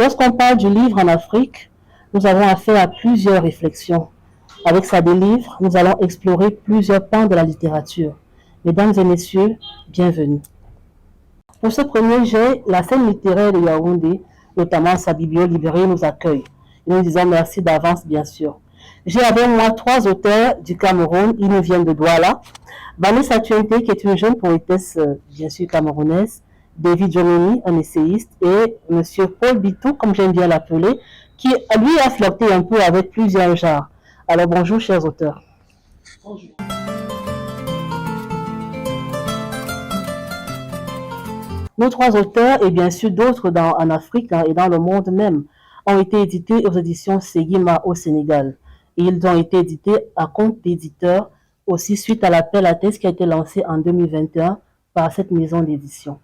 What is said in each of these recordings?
Lorsqu'on parle du livre en Afrique, nous avons affaire à plusieurs réflexions. Avec ça des livres, nous allons explorer plusieurs pans de la littérature. Mesdames et messieurs, bienvenue. Pour ce premier jet, la scène littéraire de Yaoundé, notamment sa bibliolibrairie, nous accueille. Et nous disons merci d'avance, bien sûr. J'ai avec moi 3 auteurs du Cameroun. Ils nous viennent de Douala. Vanessa Tuente, qui est une jeune poétesse, bien sûr, camerounaise. David Jomini, un essayiste. Et Monsieur Paul Bitou, comme j'aime bien l'appeler, qui, lui, a flirté un peu avec plusieurs genres. Alors, bonjour, chers auteurs. Bonjour. Nos 3 auteurs, et bien sûr d'autres en Afrique et dans le monde même, ont été édités aux éditions Seguima au Sénégal. Et ils ont été édités à compte d'éditeurs aussi suite à l'appel à thèse qui a été lancé en 2021 par cette maison d'édition.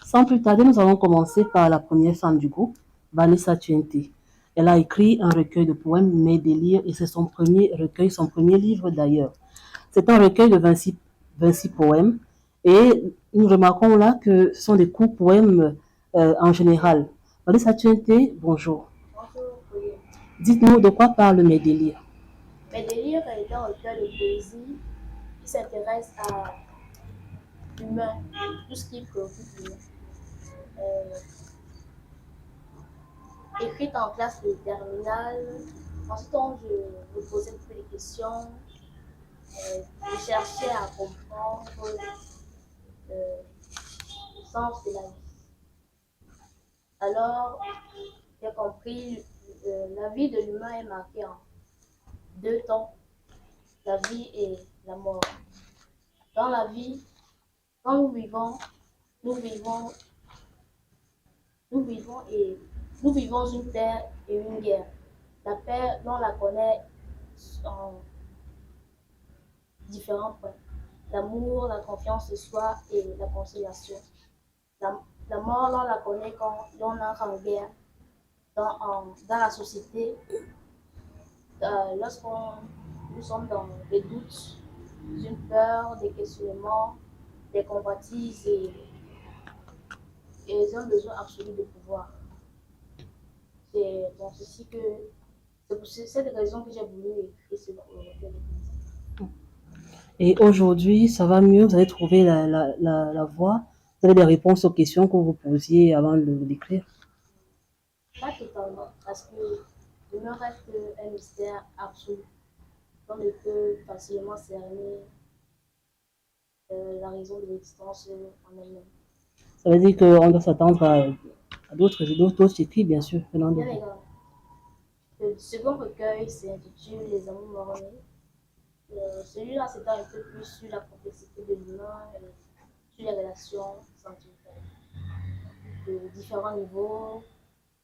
Sans plus tarder, nous allons commencer par la première femme du groupe, Vanessa Tuente. Elle a écrit un recueil de poèmes, Mes délires, et c'est son premier recueil, son premier livre d'ailleurs. C'est un recueil de 26 poèmes et nous remarquons là que ce sont des courts poèmes en général. Vanessa Tuente, bonjour. Bonjour, oui. Dites-nous de quoi parlent Mes délires. Mes délires est un recueil de poésie qui s'intéresse à l'humain, tout ce qui préoccupe l'humain. Écrite en classe de terminale, ensuite je me posais beaucoup de questions, je cherchais à comprendre le sens de la vie. Alors, j'ai compris que la vie de l'humain est marquée en 2 temps, la vie et la mort. Dans la vie, quand nous vivons une paix et une guerre. La paix, on la connaît en différents points. L'amour, la confiance en soi et la conciliation. La mort, on la connaît quand on entre en guerre dans la société. Lorsqu'on nous sommes dans des doutes, une peur, des questionnements, des convoitises et un besoin absolu de pouvoir. C'est pour cette raison que j'ai voulu écrire ce recueil de poésie. Et aujourd'hui, ça va mieux, vous avez trouvé la voie, vous avez des réponses aux questions que vous posiez avant de l'écrire? Pas totalement, parce que il me reste un mystère absolu. On ne peut facilement cerner la raison de l'existence en elle-même. Ça veut dire qu'on doit s'attendre à d'autres écrits, bien sûr. Bien évidemment. Le second recueil s'intitule Les amours morts-nés. Celui-là, c'était un peu plus sur la complexité de l'humain, sur les relations sentimentales, de différents niveaux,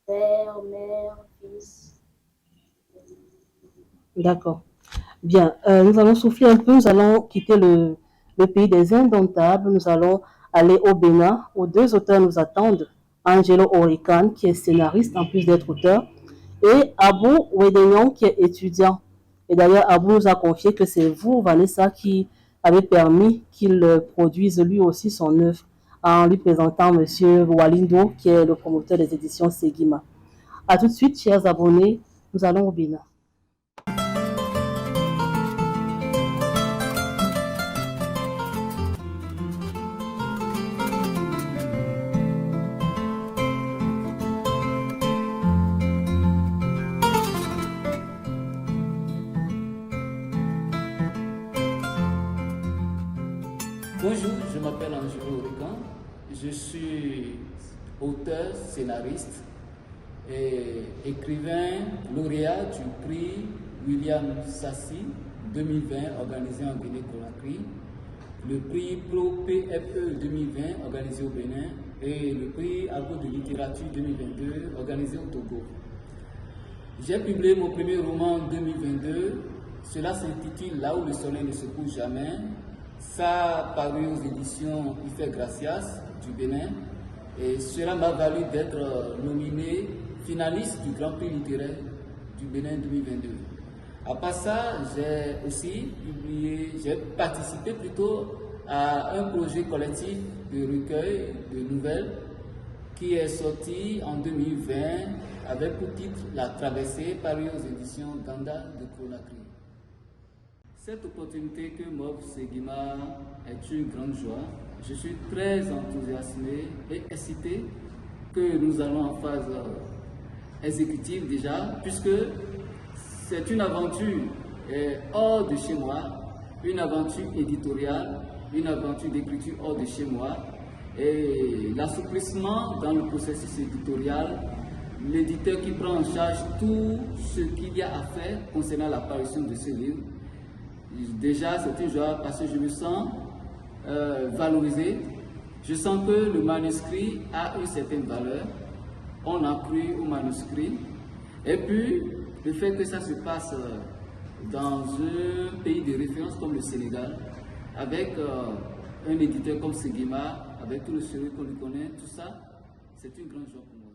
père, mère, fils. D'accord. Bien, nous allons souffler un peu, nous allons quitter le pays des indomptables, nous allons aller au Bénin, où 2 auteurs nous attendent. Angelo Orican, qui est scénariste en plus d'être auteur, et Abou Wedeyon, qui est étudiant. Et d'ailleurs, Abou nous a confié que c'est vous, Vanessa, qui avez permis qu'il produise lui aussi son œuvre en lui présentant Monsieur Walindo, qui est le promoteur des éditions Seguima. A tout de suite, chers abonnés, nous allons au Bénin. Bonjour, je m'appelle Angelo Orican, je suis auteur, scénariste et écrivain lauréat du prix William Sassi 2020 organisé en Guinée-Conakry, le prix Pro PFE 2020 organisé au Bénin et le prix Argot de littérature 2022 organisé au Togo. J'ai publié mon premier roman en 2022, cela s'intitule Là où le soleil ne se couche jamais. Ça a paru aux éditions Ife Gracias du Bénin et cela m'a valu d'être nominé finaliste du Grand Prix littéraire du Bénin 2022. À part ça, j'ai aussi participé plutôt à un projet collectif de recueil de nouvelles qui est sorti en 2020 avec pour titre La Traversée, paru aux éditions Ganda de Conakry. Cette opportunité que m'offre Segima est une grande joie. Je suis très enthousiasmé et excité que nous allons en phase exécutive déjà, puisque c'est une aventure hors de chez moi, une aventure éditoriale, une aventure d'écriture hors de chez moi. Et l'assouplissement dans le processus éditorial, l'éditeur qui prend en charge tout ce qu'il y a à faire concernant l'apparition de ce livre. Déjà, c'est une joie parce que je me sens valorisé. Je sens que le manuscrit a une certaine valeur. On a cru au manuscrit. Et puis, le fait que ça se passe dans un pays de référence comme le Sénégal, avec un éditeur comme Segima, avec tout le sérieux qu'on lui connaît, tout ça, c'est une grande joie pour moi.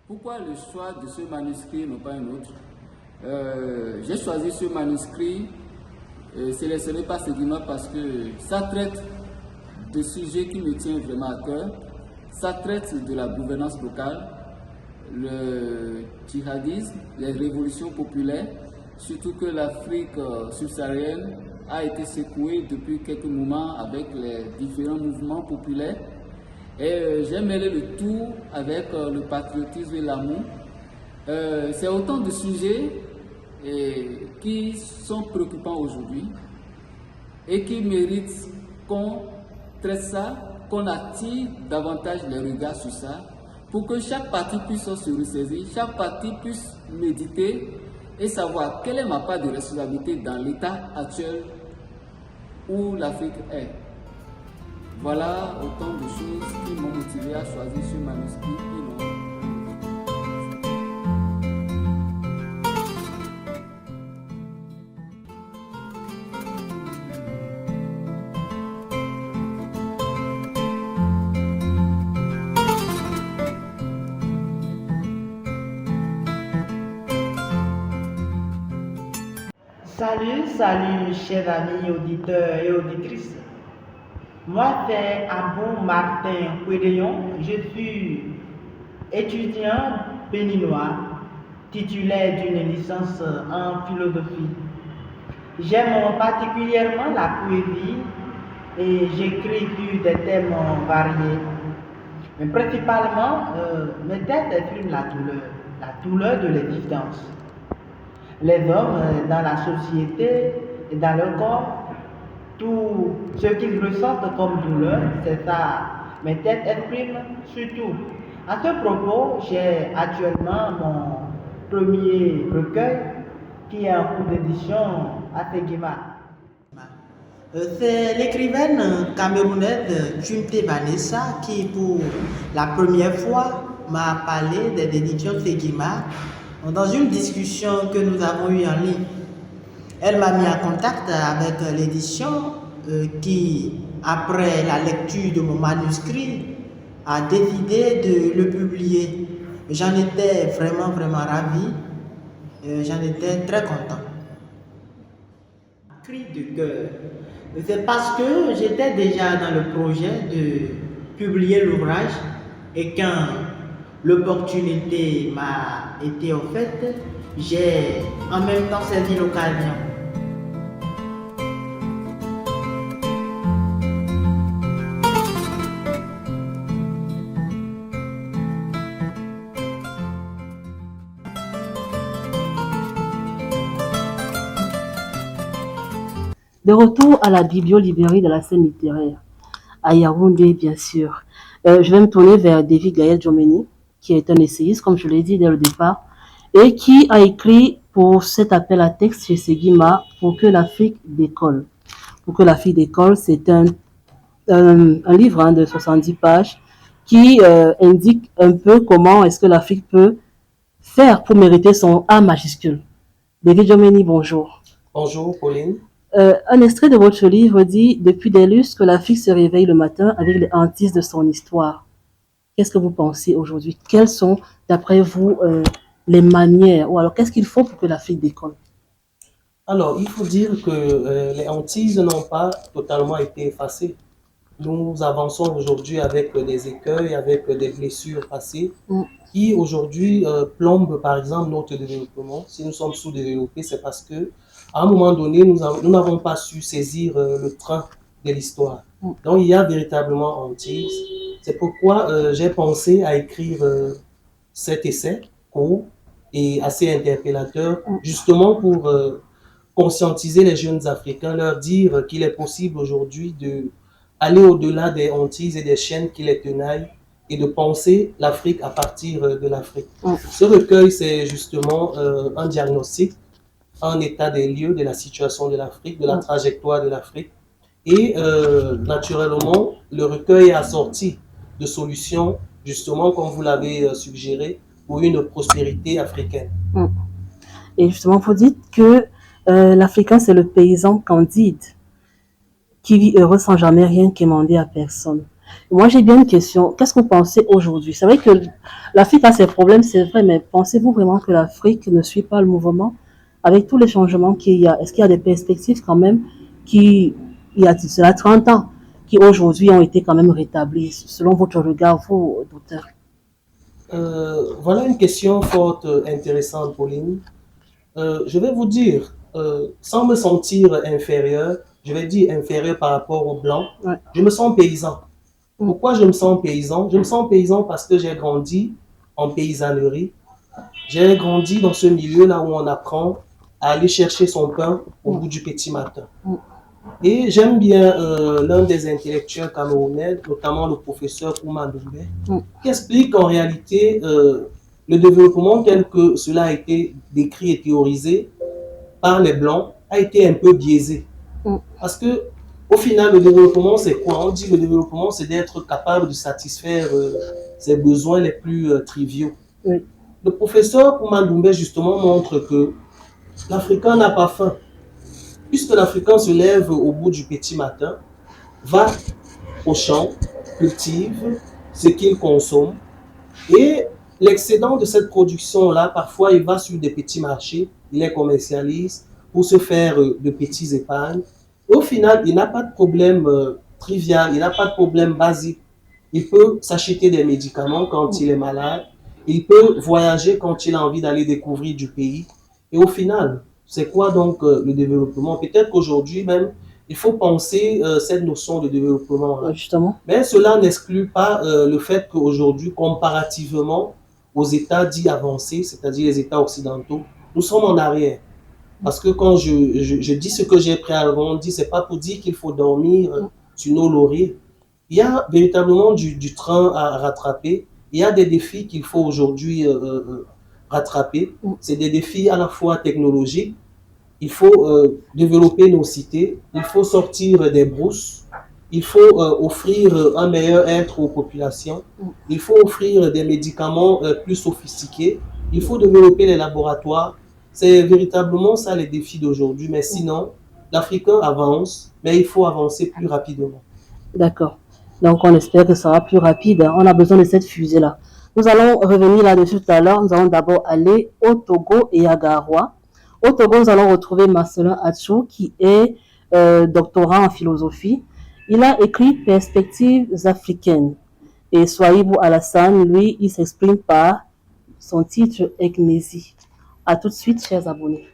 Pourquoi le choix de ce manuscrit et non pas un autre? J'ai choisi ce manuscrit sélectionné par Segima parce que ça traite de sujets qui me tiennent vraiment à cœur. Ça traite de la gouvernance locale, le djihadisme, les révolutions populaires, surtout que l'Afrique subsaharienne a été secouée depuis quelques moments avec les différents mouvements populaires. Et j'ai mêlé le tout avec le patriotisme et l'amour. C'est autant de sujets qui sont préoccupants aujourd'hui et qui méritent qu'on traite ça, qu'on attire davantage les regards sur ça, pour que chaque partie puisse se ressaisir, chaque partie puisse méditer et savoir quelle est ma part de responsabilité dans l'état actuel où l'Afrique est. Voilà autant de choses qui m'ont motivé à choisir ce manuscrit et non. Salut, chers amis auditeurs et auditrices. Moi, c'est Abou Martin Kouédéon. Je suis étudiant béninois, titulaire d'une licence en philosophie. J'aime particulièrement la poésie et j'écris sur des thèmes variés. Mais principalement, mes textes expriment la douleur de l'existence. Les hommes dans la société et dans leur corps, tout ce qu'ils ressentent comme douleur, c'est ça. Mes textes expriment surtout. À ce propos, j'ai actuellement mon premier recueil qui est en cours d'édition à Segima. C'est l'écrivaine camerounaise Jumte Vanessa qui, pour la première fois, m'a parlé des éditions Segima dans une discussion que nous avons eue en ligne. Elle m'a mis en contact avec l'édition qui, après la lecture de mon manuscrit, a décidé de le publier. J'en étais vraiment ravi. J'en étais très content. Cri de cœur. C'est parce que j'étais déjà dans le projet de publier l'ouvrage et quand l'opportunité m'a été offerte, j'ai en même temps saisi l'occasion. De retour à la bibliolibrairie de la scène littéraire, à Yaoundé, bien sûr. Je vais me tourner vers David Gaël Djomeni, qui est un essayiste, comme je l'ai dit dès le départ, et qui a écrit pour cet appel à texte chez Segima pour que l'Afrique décolle. Pour que l'Afrique décolle, c'est un livre de 70 pages qui indique un peu comment est-ce que l'Afrique peut faire pour mériter son A majuscule. David Djomeni, bonjour. Bonjour, Pauline. Un extrait de votre livre dit « Depuis des lustres que l'Afrique se réveille le matin avec les hantises de son histoire ». Qu'est-ce que vous pensez aujourd'hui? Quelles sont, d'après vous, les manières, ou alors qu'est-ce qu'il faut pour que l'Afrique décolle? Alors, il faut dire que les hantises n'ont pas totalement été effacées. nous avançons aujourd'hui avec des écueils, avec des blessures passées, qui aujourd'hui plombent par exemple notre développement. Si nous sommes sous-développés, c'est parce que à un moment donné, nous n'avons pas su saisir le train de l'histoire. Donc il y a véritablement hantise. C'est pourquoi j'ai pensé à écrire cet essai court et assez interpellateur, justement pour conscientiser les jeunes Africains, leur dire qu'il est possible aujourd'hui de aller au-delà des hantises et des chaînes qui les tenaillent et de penser l'Afrique à partir de l'Afrique. Ce recueil, c'est justement un diagnostic, un état des lieux de la situation de l'Afrique, de la trajectoire de l'Afrique. Et naturellement, le recueil est assorti de solutions, justement, comme vous l'avez suggéré, pour une prospérité africaine. Et justement, vous dites que l'Africain, c'est le paysan candide qui vit heureux sans jamais rien quémander à personne. Moi, j'ai bien une question. Qu'est-ce que vous pensez aujourd'hui? C'est vrai que l'Afrique a ses problèmes, c'est vrai, mais pensez-vous vraiment que l'Afrique ne suit pas le mouvement avec tous les changements qu'il y a? Est-ce qu'il y a des perspectives quand même qui, il y a cela 30 ans, qui aujourd'hui ont été quand même rétablies, selon votre regard, vous, docteur? Voilà une question fort intéressante, Pauline. Je vais vous dire, sans me sentir inférieur, je vais dire inférieur par rapport aux Blancs, je me sens paysan. Pourquoi je me sens paysan? Je me sens paysan parce que j'ai grandi en paysannerie. J'ai grandi dans ce milieu-là où on apprend à aller chercher son pain au bout du petit matin. Et j'aime bien l'un des intellectuels camerounais, notamment le professeur Kouma Ndoumbe, qui explique qu'en réalité, le développement tel que cela a été décrit et théorisé par les Blancs a été un peu biaisé. Parce que, au final, le développement, c'est quoi? On dit que le développement, c'est d'être capable de satisfaire ses besoins les plus triviaux. Le professeur Kouma Ndoumbe, justement, montre que l'Africain n'a pas faim. Puisque l'Africain se lève au bout du petit matin, va au champ, cultive ce qu'il consomme, et l'excédent de cette production-là, parfois, il va sur des petits marchés, il les commercialise pour se faire de petits épargnes. Et au final, il n'a pas de problème trivial, il n'a pas de problème basique. Il peut s'acheter des médicaments quand il est malade, il peut voyager quand il a envie d'aller découvrir du pays. Et au final, c'est quoi donc le développement? Peut-être qu'aujourd'hui même, il faut penser cette notion de développement. Justement. Mais cela n'exclut pas le fait qu'aujourd'hui, comparativement aux États dits avancés, c'est-à-dire les États occidentaux, nous sommes en arrière. Parce que quand je dis ce que j'ai préalablement dit, ce n'est pas pour dire qu'il faut dormir sur nos lauriers. Il y a véritablement du train à rattraper. Il y a des défis qu'il faut aujourd'hui rattraper. C'est des défis à la fois technologiques. Il faut développer nos cités. Il faut sortir des brousses. Il faut offrir un meilleur être aux populations. Il faut offrir des médicaments plus sophistiqués. Il faut développer les laboratoires. C'est véritablement ça les défis d'aujourd'hui. Mais sinon, l'Africain avance, mais il faut avancer plus rapidement. D'accord. Donc, on espère que ça sera plus rapide. On a besoin de cette fusée-là. Nous allons revenir là-dessus tout à l'heure. Nous allons d'abord aller au Togo et à Garoua. Au Togo, nous allons retrouver Marcelin Atchou, qui est doctorant en philosophie. Il a écrit Perspectives africaines. Et Sohaibou Alassane, lui, il s'exprime par son titre Ekmesi. À tout de suite, chers abonnés.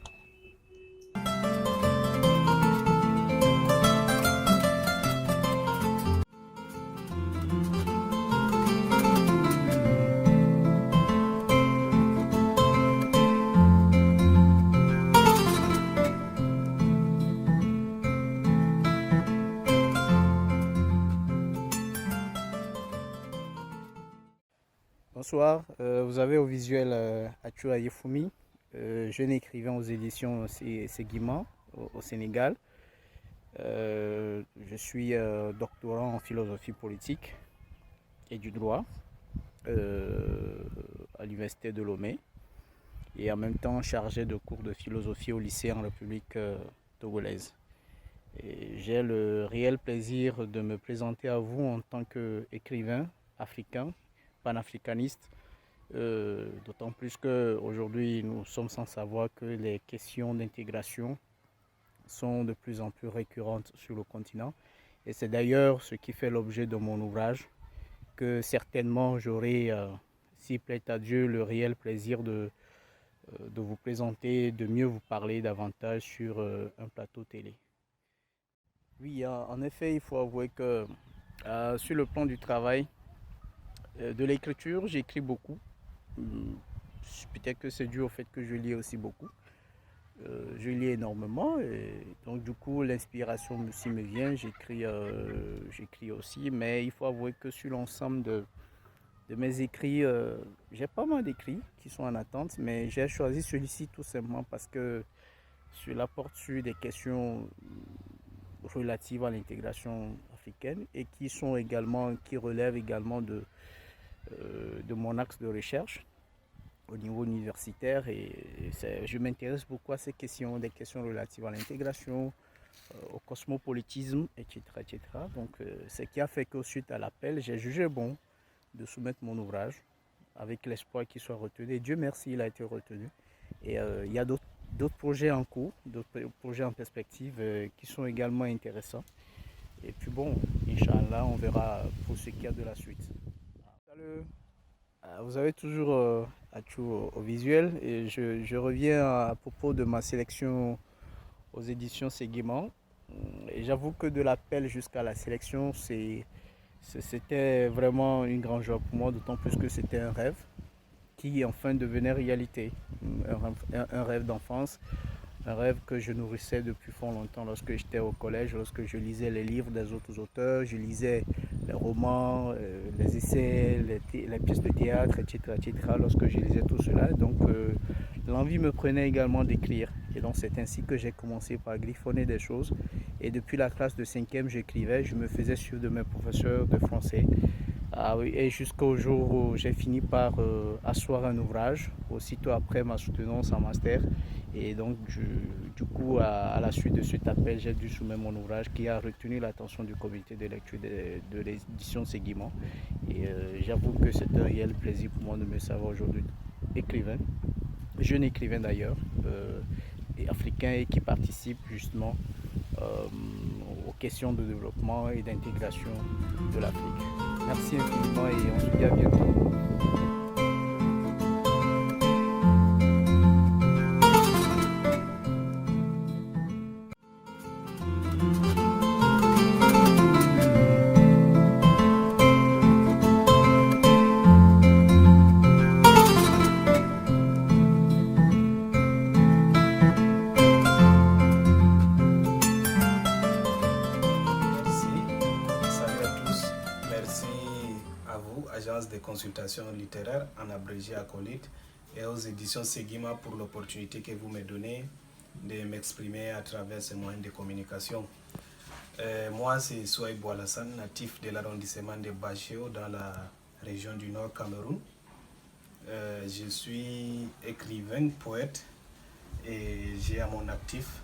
Bonsoir, vous avez au visuel Atchou Ayefumi, jeune écrivain aux éditions Seguiman au Sénégal. Je suis doctorant en philosophie politique et du droit à l'université de Lomé et en même temps chargé de cours de philosophie au lycée en République togolaise. J'ai le réel plaisir de me présenter à vous en tant qu'écrivain africain, panafricaniste, d'autant plus qu'aujourd'hui nous sommes sans savoir que les questions d'intégration sont de plus en plus récurrentes sur le continent Et c'est d'ailleurs ce qui fait l'objet de mon ouvrage, que certainement j'aurai, s'il plaît à Dieu, le réel plaisir de vous présenter, de mieux vous parler davantage sur un plateau télé. Oui, en effet, il faut avouer que sur le plan du travail, de l'écriture, j'écris beaucoup. Peut-être que c'est dû au fait que je lis aussi beaucoup. Je lis énormément et donc du coup l'inspiration aussi me vient, j'écris aussi, mais il faut avouer que sur l'ensemble de mes écrits, j'ai pas mal d'écrits qui sont en attente, mais j'ai choisi celui-ci tout simplement parce que cela porte sur des questions relatives à l'intégration africaine et qui relèvent également de mon axe de recherche au niveau universitaire et je m'intéresse beaucoup à ces questions, des questions relatives à l'intégration, au cosmopolitisme, etc., etc. Donc, ce qui a fait que suite à l'appel, j'ai jugé bon de soumettre mon ouvrage avec l'espoir qu'il soit retenu. Et Dieu merci, il a été retenu. Et il y a d'autres projets en cours, d'autres projets en perspective qui sont également intéressants. Et puis bon, Inch'Allah, on verra pour ce qu'il y a de la suite. Vous avez toujours Atou au visuel et je reviens à propos de ma sélection aux éditions Seguiman. Et j'avoue que de l'appel jusqu'à la sélection, c'était vraiment une grande joie pour moi, d'autant plus que c'était un rêve qui enfin devenait réalité, un rêve d'enfance. Un rêve que je nourrissais depuis fort longtemps lorsque j'étais au collège, lorsque je lisais les livres des autres auteurs, je lisais les romans, les essais, les pièces de théâtre, etc., etc. Lorsque je lisais tout cela, donc l'envie me prenait également d'écrire. Et donc c'est ainsi que j'ai commencé par griffonner des choses. Et depuis la classe de 5e, j'écrivais, je me faisais suivre de mes professeurs de français. Et jusqu'au jour où j'ai fini par asseoir un ouvrage, aussitôt après ma soutenance en master. Et donc, du coup, à la suite de cet appel, j'ai dû soumettre mon ouvrage qui a retenu l'attention du comité de lecture de l'édition Seguiman. Et j'avoue que c'est un réel plaisir pour moi de me savoir aujourd'hui écrivain, jeune écrivain d'ailleurs, et africain et qui participe justement aux questions de développement et d'intégration de l'Afrique. Merci infiniment et on se dit à bientôt. Agence de consultation littéraire, en abrégé acolyte, et aux éditions Seguiman pour l'opportunité que vous me donnez de m'exprimer à travers ces moyens de communication. Moi, c'est Souaïbou Alassane, natif de l'arrondissement de Bacheo dans la région du Nord Cameroun. Je suis écrivain, poète, et j'ai à mon actif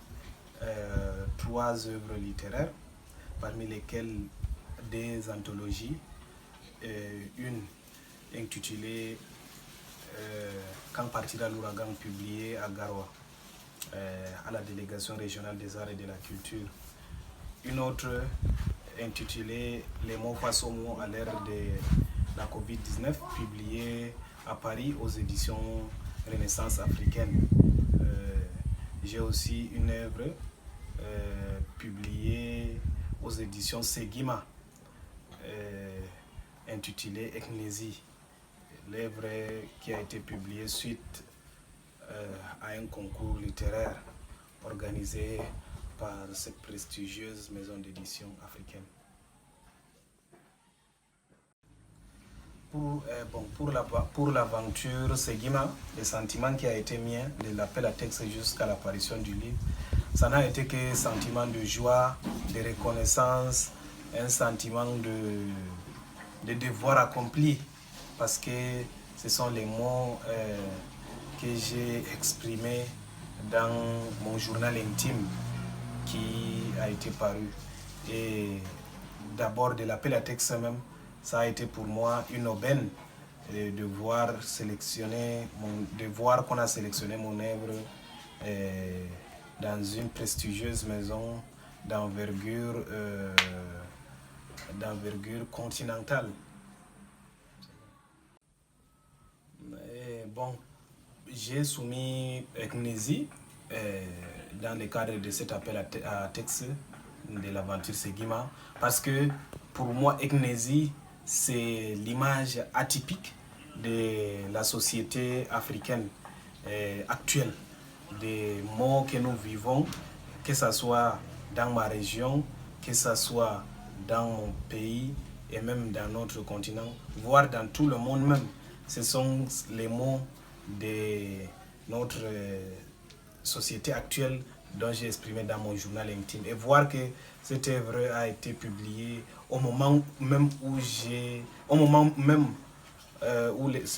3 œuvres littéraires, parmi lesquelles des anthologies, une intitulée Quand partira l'ouragan, publiée à Garoua, à la délégation régionale des arts et de la culture. Une autre intitulée Les mots face aux mots à l'ère de la Covid-19, publiée à Paris aux éditions Renaissance africaine. J'ai aussi une œuvre publiée aux éditions Seguiman, intitulée Eknésie, l'œuvre qui a été publiée suite à un concours littéraire organisé par cette prestigieuse maison d'édition africaine. Pour l'aventure Seguiman, le sentiment qui a été mien de l'appel à texte jusqu'à l'apparition du livre, ça n'a été que sentiment de joie, de reconnaissance, un sentiment de devoir accompli, parce que ce sont les mots que j'ai exprimés dans mon journal intime qui a été paru. Et d'abord de l'appel à texte même, ça a été pour moi une aubaine de voir qu'on a sélectionné mon œuvre dans une prestigieuse maison d'envergure d'envergure continentale. Et bon, j'ai soumis ECNESI dans le cadre de cet appel à texte de l'aventure Seguima, parce que pour moi, ECNESI, c'est l'image atypique de la société africaine actuelle, des mots que nous vivons, que ce soit dans ma région, que ce soit dans mon pays et même dans notre continent, voire dans tout le monde même. Ce sont les mots de notre société actuelle dont j'ai exprimé dans mon journal intime. Et voir que cette œuvre a été publiée au moment même où ces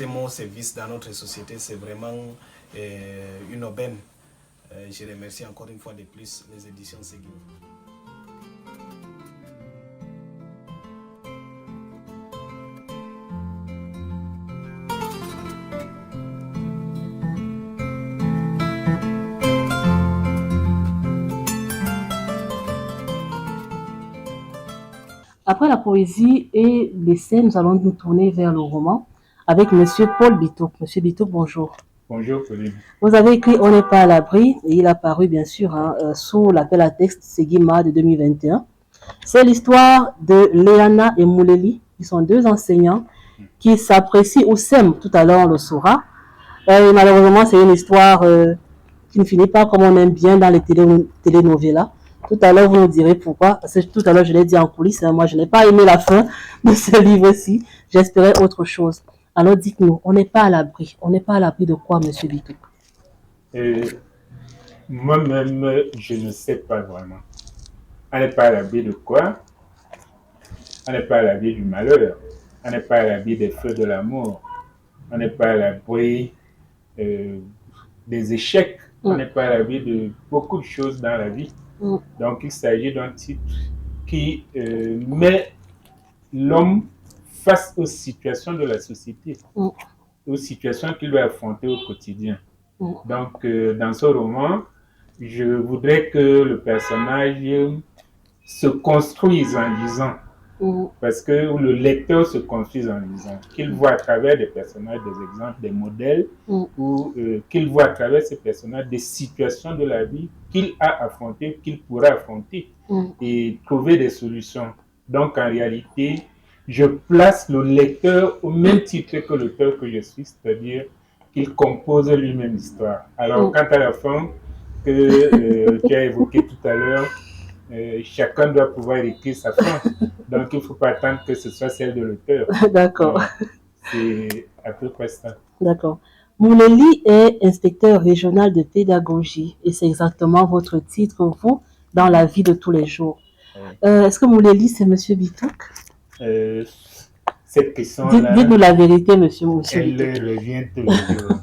mots sévissent dans notre société, c'est vraiment une aubaine. Je remercie encore une fois de plus les éditions Seguima. Après la poésie et l'essai, nous allons nous tourner vers le roman avec Monsieur Paul Bitouk. Monsieur Bitouk, bonjour. Bonjour, Pauline. Vous avez écrit On n'est pas à l'abri, et il a paru bien sûr sous l'appel à texte Seguima de 2021. C'est l'histoire de Léana et Mouleli, qui sont deux enseignants qui s'apprécient ou s'aiment, tout à l'heure on le saura. Et malheureusement, c'est une histoire qui ne finit pas comme on aime bien dans les telenovelas. Tout à l'heure, vous nous direz pourquoi. Parce que tout à l'heure, je l'ai dit en coulisses, moi, je n'ai pas aimé la fin de ce livre-ci. J'espérais autre chose. Alors, dites-nous, on n'est pas à l'abri. On n'est pas à l'abri de quoi, Monsieur Bitouk? Moi-même, je ne sais pas vraiment. On n'est pas à l'abri de quoi? On n'est pas à l'abri du malheur. On n'est pas à l'abri des feux de l'amour. On n'est pas à l'abri des échecs. On n'est pas à l'abri de beaucoup de choses dans la vie. Donc, il s'agit d'un titre qui met l'homme face aux situations de la société, aux situations qu'il doit affronter au quotidien. Donc, dans ce roman, je voudrais que le personnage se construise en lisant, parce que le lecteur se construise en lisant, qu'il voit à travers des personnages, des exemples, des modèles, ou qu'il voit à travers ces personnages des situations de la vie qu'il a affrontées, qu'il pourra affronter, et trouver des solutions. Donc, en réalité, je place le lecteur au même titre que l'auteur que je suis, c'est-à-dire qu'il compose lui-même l'histoire. Alors, quant à la fin que tu as évoquée tout à l'heure, chacun doit pouvoir écrire sa fin. Donc, il ne faut pas attendre que ce soit celle de l'auteur. D'accord. C'est à peu près ça. D'accord. Mouleli est inspecteur régional de pédagogie et c'est exactement votre titre, vous, dans la vie de tous les jours. Est-ce que Mouleli, c'est Monsieur Bitouk? Cette question-là, dites-nous la vérité, Monsieur elle Bitouk. revient tous les jours.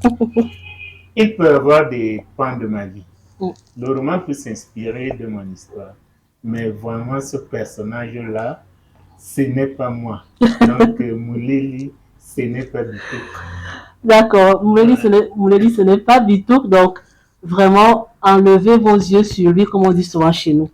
Il peut y avoir des pans de ma vie. Le roman peut s'inspirer de mon histoire. Mais vraiment, ce personnage-là, ce n'est pas moi. Donc, Mouleli, ce n'est pas Bitouk. D'accord. Mouleli, ce n'est pas Bitouk. Donc, vraiment, enlevez vos yeux sur lui, comme on dit souvent chez nous.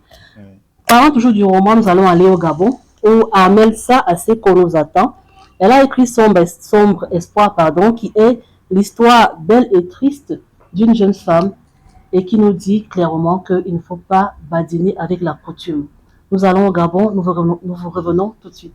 Parlant toujours du roman, nous allons aller au Gabon, où Armel Sa Aseko nous attend. Elle a écrit Sombre Espoir, qui est l'histoire belle et triste d'une jeune femme et qui nous dit clairement qu'il ne faut pas badiner avec la coutume. Nous allons au Gabon, nous vous revenons tout de suite.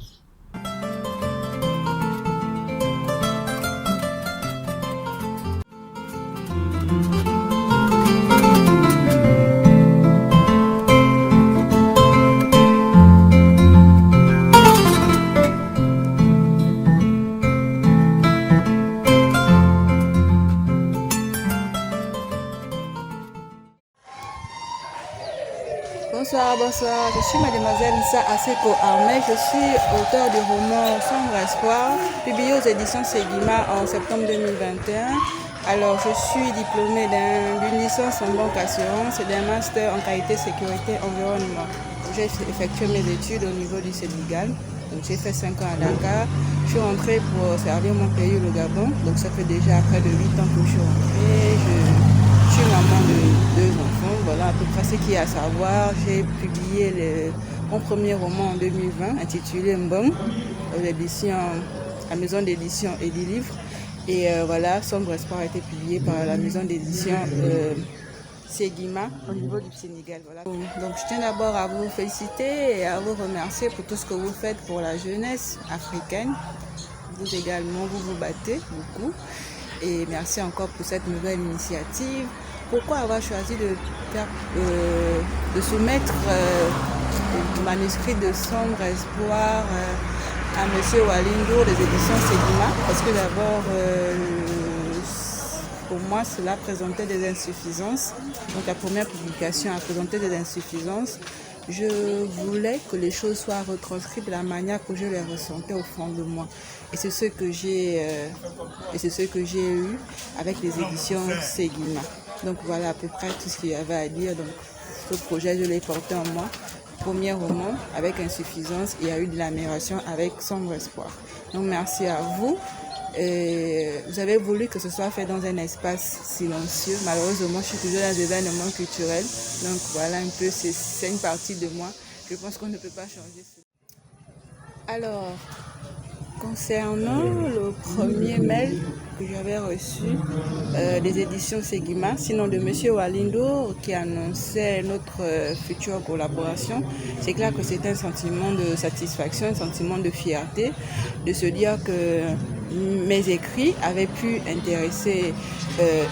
Bonsoir, je suis mademoiselle Nissa Aseko Armel, je suis auteur du roman Sombre Espoir, publié aux éditions Seguima en septembre 2021. Alors, je suis diplômée d'une licence en banque assurance et d'un master en qualité, sécurité, environnement. J'ai effectué mes études au niveau du Sénégal. Donc, j'ai fait 5 ans à Dakar. Je suis rentrée pour servir mon pays, le Gabon. Donc, ça fait déjà près de 8 ans que je suis rentrée. Je suis maman de 2 enfants. Voilà à peu près ce qu'il y a à savoir. J'ai publié mon premier roman en 2020 intitulé Mbong, aux éditions, la maison d'édition et du livre. Et voilà, Sombre Espoir a été publié par la maison d'édition Seguima au niveau du Sénégal. Voilà. Donc je tiens d'abord à vous féliciter et à vous remercier pour tout ce que vous faites pour la jeunesse africaine. Vous également, vous vous battez beaucoup. Et merci encore pour cette nouvelle initiative. Pourquoi avoir choisi de soumettre le manuscrit de Sombre Espoir à M. Walindour des éditions Seguima? Parce que d'abord, pour moi, cela présentait des insuffisances. Donc la première publication a présenté des insuffisances. Je voulais que les choses soient retranscrites de la manière que je les ressentais au fond de moi. Et c'est ce que j'ai eu avec les éditions Seguima. Donc voilà à peu près tout ce qu'il y avait à dire. Donc ce projet, je l'ai porté en moi. Premier roman avec insuffisance, il y a eu de l'amélioration avec Sombre Espoir. Donc merci à vous. Et vous avez voulu que ce soit fait dans un espace silencieux. Malheureusement, je suis toujours dans des événements culturels. Donc voilà un peu, c'est une partie de moi. Je pense qu'on ne peut pas changer cela. Alors, concernant le premier mail que j'avais reçu des éditions Seguima, sinon de M. Walindour qui annonçait notre future collaboration, c'est clair que c'est un sentiment de satisfaction, un sentiment de fierté, de se dire que mes écrits avaient pu intéresser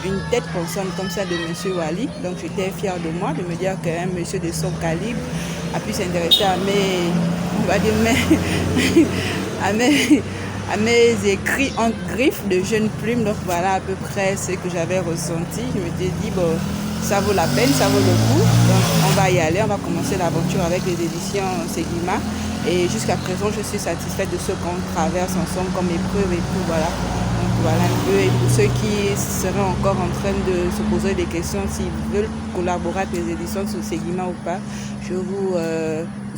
une tête pensante comme ça de M. Wali. Donc j'étais fière de moi, de me dire qu'un monsieur de son calibre a pu s'intéresser à mes écrits en griffes de jeunes plumes. Donc voilà à peu près ce que j'avais ressenti. Je m'étais dit, bon, ça vaut la peine, ça vaut le coup. Donc on va y aller, on va commencer l'aventure avec les éditions Seguima. Et jusqu'à présent, je suis satisfaite de ce qu'on traverse ensemble comme épreuve et tout, voilà. Donc voilà un peu. Et pour ceux qui seraient encore en train de se poser des questions, s'ils veulent collaborer avec les éditions de Seguima ou pas, je vous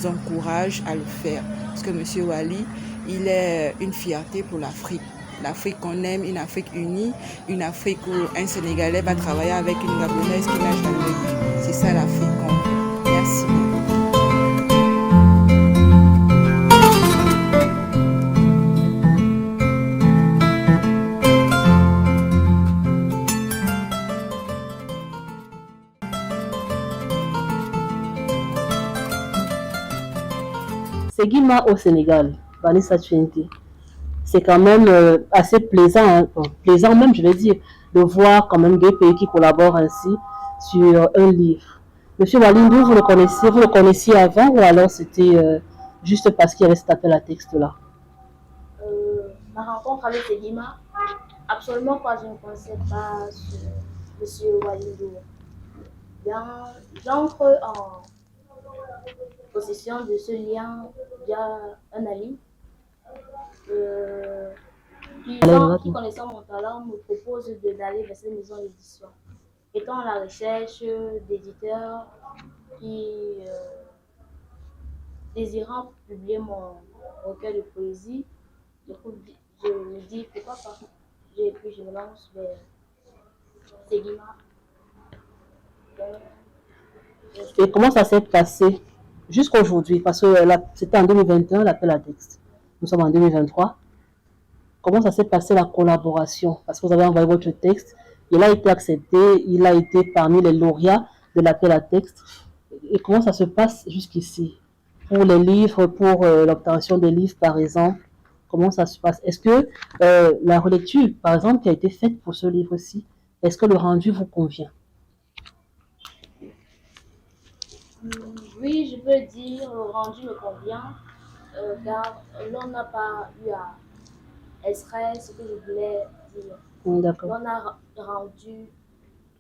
encourage à le faire. Parce que M. Wali, il est une fierté pour l'Afrique. L'Afrique qu'on aime, une Afrique unie, une Afrique où un Sénégalais va travailler avec une Gabonaise qui n'a jamais vu. C'est ça l'Afrique qu'on veut. Merci. Seguima au Sénégal, Vanessa Tchénté. C'est quand même assez plaisant, hein, plaisant même, je vais dire, de voir quand même deux pays qui collaborent ainsi sur un livre. Monsieur Walindour, vous le connaissiez avant ou alors c'était juste parce qu'il y avait cet appel à texte-là? Ma rencontre avec Seguima, absolument pas, je ne connaissais pas Monsieur Walindour. J'entre en possession de ce lien via un ami qui connaissant mon talent me propose d'aller vers cette maison d'édition. Étant à la recherche d'éditeurs qui désirant publier mon recueil de poésie, je me dis pourquoi pas. Et puis je me lance vers Seguima. Et comment ça s'est passé jusqu'à aujourd'hui? Parce que c'était en 2021 l'appel à texte. Nous sommes en 2023. Comment ça s'est passé la collaboration? Parce que vous avez envoyé votre texte, il a été accepté, il a été parmi les lauréats de l'appel à texte. Et comment ça se passe jusqu'ici? Pour les livres, pour l'obtention des livres par exemple, comment ça se passe? Est-ce que la relecture, par exemple, qui a été faite pour ce livre-ci, est-ce que le rendu vous convient? Oui, je peux dire le rendu me convient, car l'on n'a pas eu à extraire ce que je voulais dire. D'accord. On a rendu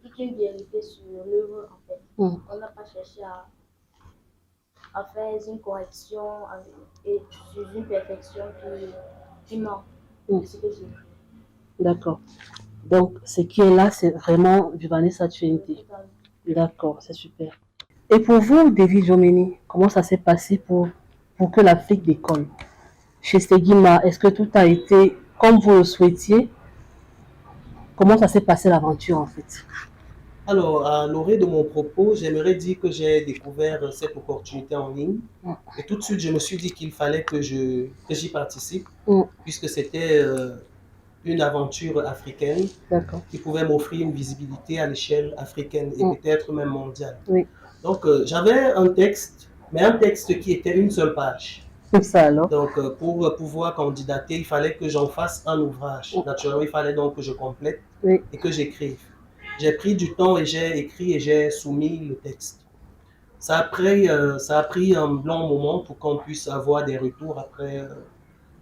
toute une vérité sur l'œuvre en fait. On n'a pas cherché à faire une correction et sur une perfection qui manque de ce que j'ai écrit. D'accord. Donc, ce qui est là, c'est vraiment du Vanessa Tchénté. D'accord, c'est super. Et pour vous, David Jomini, comment ça s'est passé pour que l'Afrique décolle? Chez Seguima, est-ce que tout a été comme vous le souhaitiez? Comment ça s'est passé l'aventure en fait? Alors, à l'orée de mon propos, j'aimerais dire que j'ai découvert cette opportunité en ligne. Et tout de suite, je me suis dit qu'il fallait que j'y participe, puisque c'était une aventure africaine qui pouvait m'offrir une visibilité à l'échelle africaine et peut-être même mondiale. Oui. Donc, j'avais un texte, mais un texte qui était une seule page. C'est ça alors. Donc, pour pouvoir candidater, il fallait que j'en fasse un ouvrage. Naturellement, il fallait donc que je complète et que j'écrive. J'ai pris du temps et j'ai écrit et j'ai soumis le texte. Ça a pris un long moment pour qu'on puisse avoir des retours après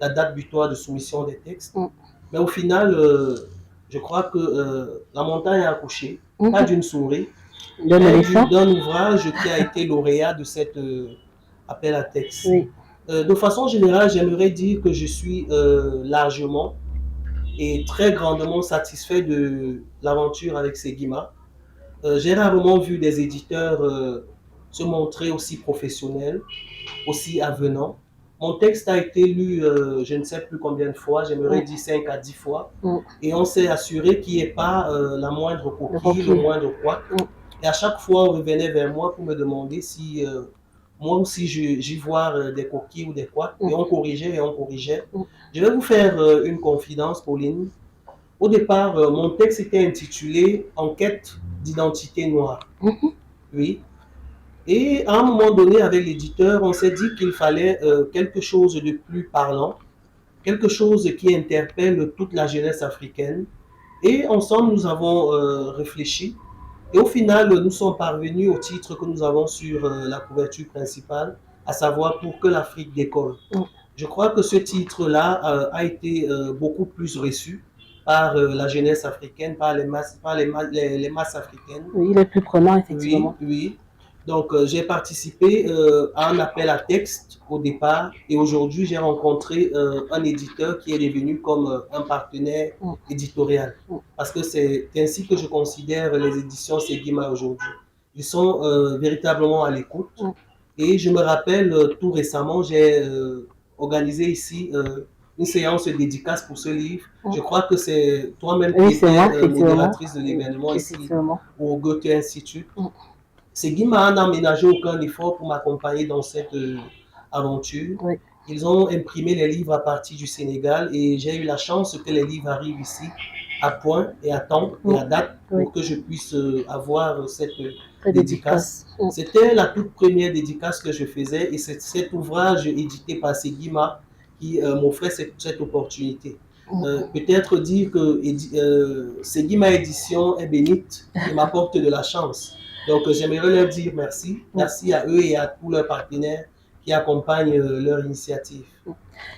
la date butoir de soumission des textes. Mais au final, je crois que la montagne a accouché, pas d'une souris, mais d'un ouvrage qui a été lauréat de cet appel à texte. Oui. De façon générale, j'aimerais dire que je suis largement et très grandement satisfait de l'aventure avec Segima. J'ai rarement vu des éditeurs se montrer aussi professionnels, aussi avenants. Mon texte a été lu, je ne sais plus combien de fois, j'aimerais dire 5 à 10 fois, et on s'est assuré qu'il n'y ait pas la moindre coquille, le moindre couac. Et à chaque fois, on revenait vers moi pour me demander si moi aussi j'y vois des coquilles ou des couacs, et on corrigeait et on corrigeait. Je vais vous faire une confidence, Pauline. Au départ, mon texte était intitulé Enquête d'identité noire. Oui. Et à un moment donné, avec l'éditeur, on s'est dit qu'il fallait quelque chose de plus parlant, quelque chose qui interpelle toute la jeunesse africaine. Et ensemble, nous avons réfléchi. Et au final, nous sommes parvenus au titre que nous avons sur la couverture principale, à savoir Pour que l'Afrique décolle. Je crois que ce titre-là a été beaucoup plus reçu par la jeunesse africaine, par les masses africaines. Oui, il est plus prenant, effectivement. Oui, oui. Donc, j'ai participé à un appel à texte au départ et aujourd'hui, j'ai rencontré un éditeur qui est devenu comme un partenaire éditorial. Parce que c'est ainsi que je considère les éditions Segima aujourd'hui. Ils sont véritablement à l'écoute. Et je me rappelle tout récemment, j'ai organisé ici une séance de dédicace pour ce livre. Je crois que c'est toi-même qui étais modératrice de l'événement ici au Goethe Institut. Segima n'a aménagé aucun effort pour m'accompagner dans cette aventure. Ils ont imprimé les livres à partir du Sénégal et j'ai eu la chance que les livres arrivent ici à point et à temps et à date pour que je puisse avoir cette dédicace. C'était la toute première dédicace que je faisais et c'est cet ouvrage édité par Segima qui m'offrait cette opportunité. Peut-être dire que Segima Édition est bénite et m'apporte de la chance. Donc, j'aimerais leur dire merci. Merci à eux et à tous leurs partenaires qui accompagnent leur initiative.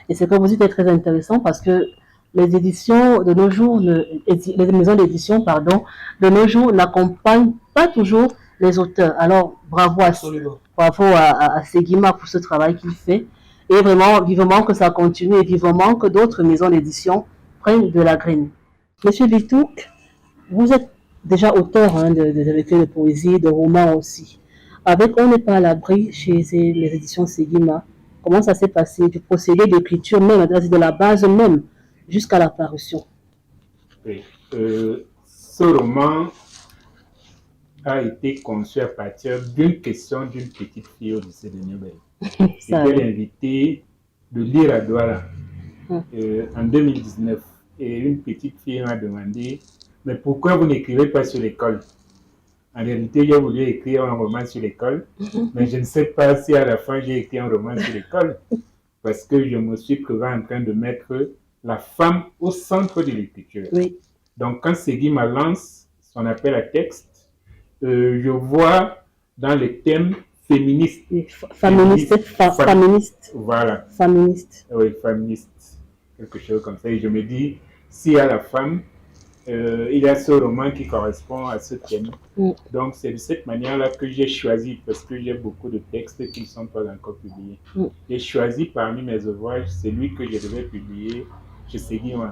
Et ce que vous dites est très intéressant parce que les éditions de nos jours, les maisons d'édition, pardon, de nos jours n'accompagnent pas toujours les auteurs. Alors, bravo à Segima pour ce travail qu'il fait. Et vraiment, vivement que ça continue et vivement que d'autres maisons d'édition prennent de la graine. Monsieur Bitouk, vous êtes déjà auteur de recueils de poésie, de romans aussi. Avec On n'est pas à l'abri chez les éditions Segima, comment ça s'est passé du procédé d'écriture même, de la base même, jusqu'à la parution? Oui. Ce roman a été conçu à partir d'une question d'une petite fille au lycée de Niobel. J'étais invité de lire à Douala en 2019 et une petite fille m'a demandé mais pourquoi vous n'écrivez pas sur l'école? En réalité, j'ai voulu écrire un roman sur l'école, mais je ne sais pas si à la fin j'ai écrit un roman sur l'école, parce que je me suis trouvé en train de mettre la femme au centre de l'écriture. Oui. Donc, quand Segima lance son appel à texte, je vois dans les thèmes féministes. Féministe. Voilà. Féministe. Oui, féministe. Quelque chose comme ça. Et je me dis, si à la femme, il y a ce roman qui correspond à ce thème. Donc, c'est de cette manière-là que j'ai choisi, parce que j'ai beaucoup de textes qui ne sont pas encore publiés. J'ai choisi parmi mes ouvrages celui que je devais publier chez Segima.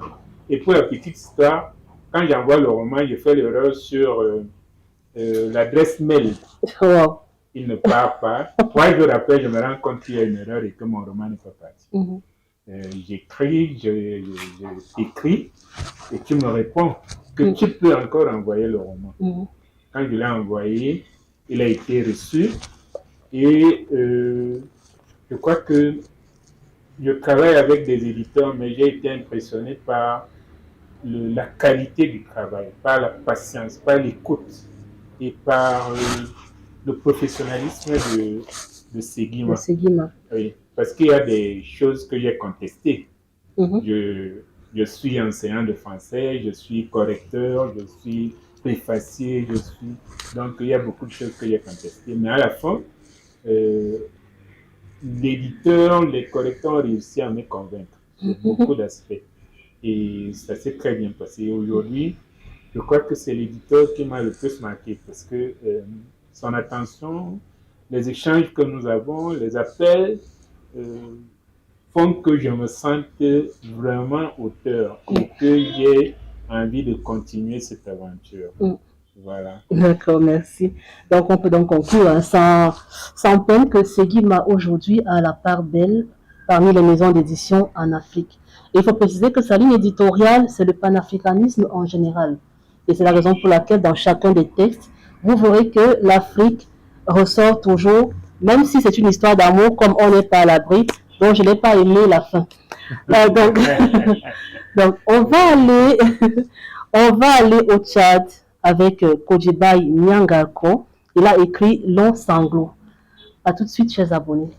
Et pour la petite histoire, quand j'envoie le roman, je fais l'erreur sur l'adresse mail. Wow. Il ne part pas. 3 jours après, je me rends compte qu'il y a une erreur et que mon roman n'est pas parti. J'écris et tu me réponds que tu peux encore envoyer le roman. Quand je l'ai envoyé, il a été reçu. Et je crois que je travaille avec des éditeurs, mais j'ai été impressionné par la qualité du travail, par la patience, par l'écoute et par le professionnalisme de Seguima. Oui, parce qu'il y a des choses que j'ai contestées. Je suis enseignant de français, je suis correcteur, je suis préfacier, donc il y a beaucoup de choses que j'ai contestées. Mais à la fin, l'éditeur, les correcteurs ont réussi à me convaincre sur beaucoup d'aspects. Et ça s'est très bien passé. Aujourd'hui, je crois que c'est l'éditeur qui m'a le plus marqué parce que son attention, les échanges que nous avons, les appels font que je me sente vraiment auteur et que j'ai envie de continuer cette aventure. Voilà. D'accord, merci. Donc, on peut donc conclure sans peine que Seguima aujourd'hui a la part belle parmi les maisons d'édition en Afrique. Et il faut préciser que sa ligne éditoriale, c'est le panafricanisme en général. Et c'est la raison pour laquelle dans chacun des textes, vous verrez que l'Afrique ressort toujours, même si c'est une histoire d'amour, comme on n'est pas à l'abri, dont je n'ai pas aimé la fin. Donc, on va aller au Tchad avec Kojibai Nyangako. Il a écrit Long Sanglot. À tout de suite, chers abonnés.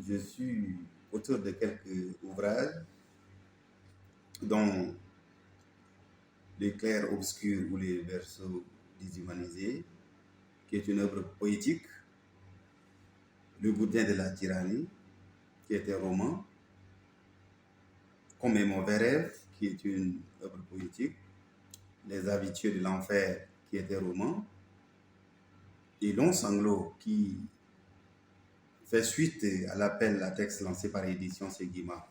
Je suis auteur de quelques ouvrages, dont Les clairs obscurs ou les berceaux déshumanisés, qui est une œuvre poétique, Le boudin de la tyrannie, qui est un roman, Comme un mauvais rêve, qui est une œuvre poétique, Les habitués de l'enfer, qui est un roman, et Long Sanglot, qui fait suite à l'appel à texte lancé par l'édition Seguima.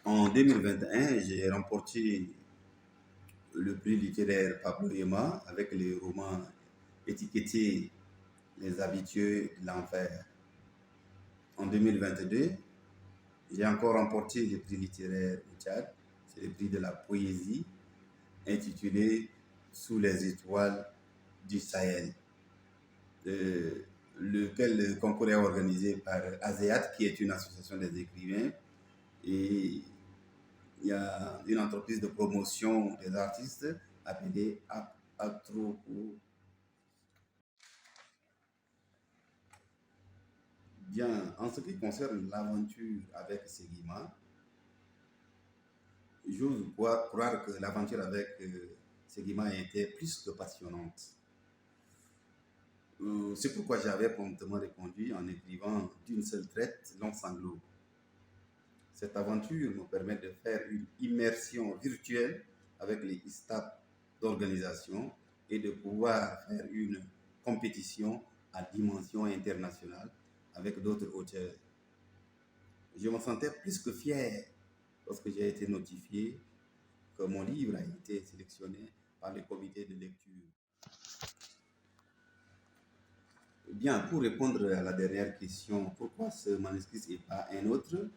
En 2021, j'ai remporté le prix littéraire Pablo Ema avec les romans étiquetés Les habitués de l'enfer. En 2022, j'ai encore remporté le prix littéraire au Tchad, c'est le prix de la poésie, intitulé Sous les étoiles du Sahel, le concours est organisé par ASEAT, qui est une association des écrivains, et il y a une entreprise de promotion des artistes appelée Atropo. Bien, en ce qui concerne l'aventure avec Seguima, j'ose croire que l'aventure avec Seguima était plus que passionnante. C'est pourquoi j'avais promptement répondu en écrivant d'une seule traite Long Sanglot. Cette aventure me permet de faire une immersion virtuelle avec les staffs d'organisation et de pouvoir faire une compétition à dimension internationale avec d'autres auteurs. Je me sentais plus que fier lorsque j'ai été notifié que mon livre a été sélectionné par le comité de lecture. Bien, pour répondre à la dernière question, pourquoi ce manuscrit et pas un autre,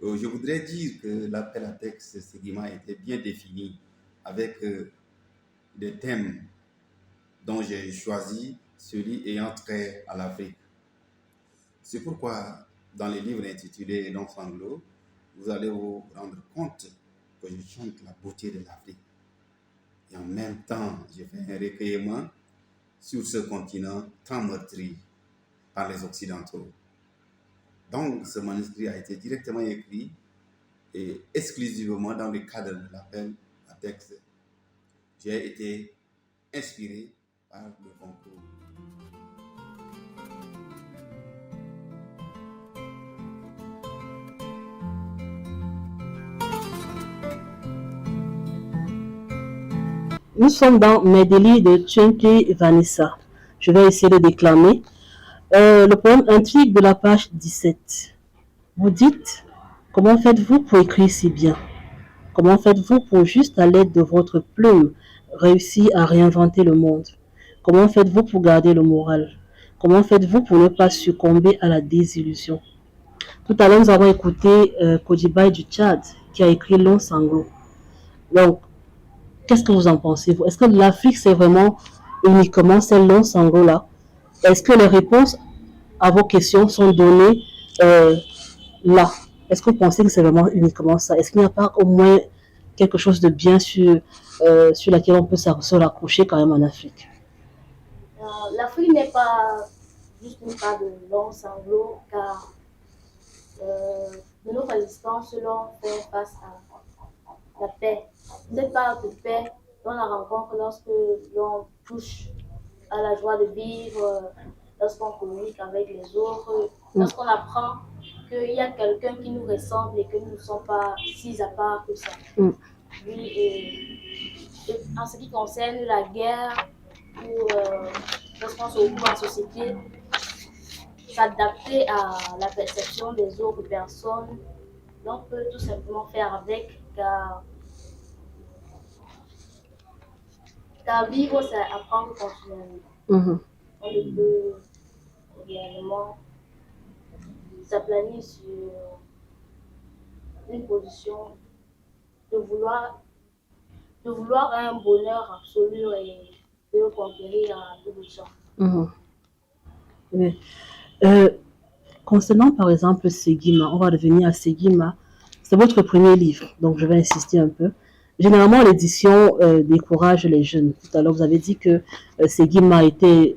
je voudrais dire que l'appel à texte Seguima était bien défini avec des thèmes dont j'ai choisi celui ayant trait à l'Afrique. C'est pourquoi, dans les livres intitulés Long Sanglot, vous allez vous rendre compte que je chante la beauté de l'Afrique. Et en même temps, j'ai fait un recueillement sur ce continent tant meurtri par les Occidentaux. Donc, ce manuscrit a été directement écrit et exclusivement dans le cadre de l'appel à texte. J'ai été inspiré par le concours. Nous sommes dans Medeli de Tchenke Vanessa. Je vais essayer de déclamer. Le poème intrigue de la page 17. Vous dites, comment faites-vous pour écrire si bien? Comment faites-vous pour, juste à l'aide de votre plume, réussir à réinventer le monde? Comment faites-vous pour garder le moral? Comment faites-vous pour ne pas succomber à la désillusion? Tout à l'heure, nous avons écouté Kodjibaï du Tchad qui a écrit Long Sanglot. Donc, qu'est-ce que vous en pensez, vous? Est-ce que l'Afrique, c'est vraiment uniquement ces longs sanglots-là? Est-ce que les réponses à vos questions sont données là? Est-ce que vous pensez que c'est vraiment uniquement ça? Est-ce qu'il n'y a pas au moins quelque chose de bien sur laquelle on peut se raccrocher quand même en Afrique? L'Afrique n'est pas juste une part de longs sanglots, car de notre existence, l'on fait face à la paix. Cette part de paix, on la rencontre lorsque l'on touche à la joie de vivre, lorsqu'on communique avec les autres, lorsqu'on apprend qu'il y a quelqu'un qui nous ressemble et que nous ne sommes pas si à part que ça. Oui, et en ce qui concerne la guerre, ou lorsqu'on se retrouve en société, s'adapter à la perception des autres personnes, on peut tout simplement faire avec, car vivre, c'est apprendre continuellement. On ne peut réellement s'aplanir sur une position de vouloir un bonheur absolu et de le conquérir à tout bout de champ. Oui. Concernant par exemple Seguima, on va revenir à Seguima. C'est votre premier livre, donc je vais insister un peu. Généralement, l'édition décourage les jeunes. Tout à l'heure, vous avez dit que Seguima était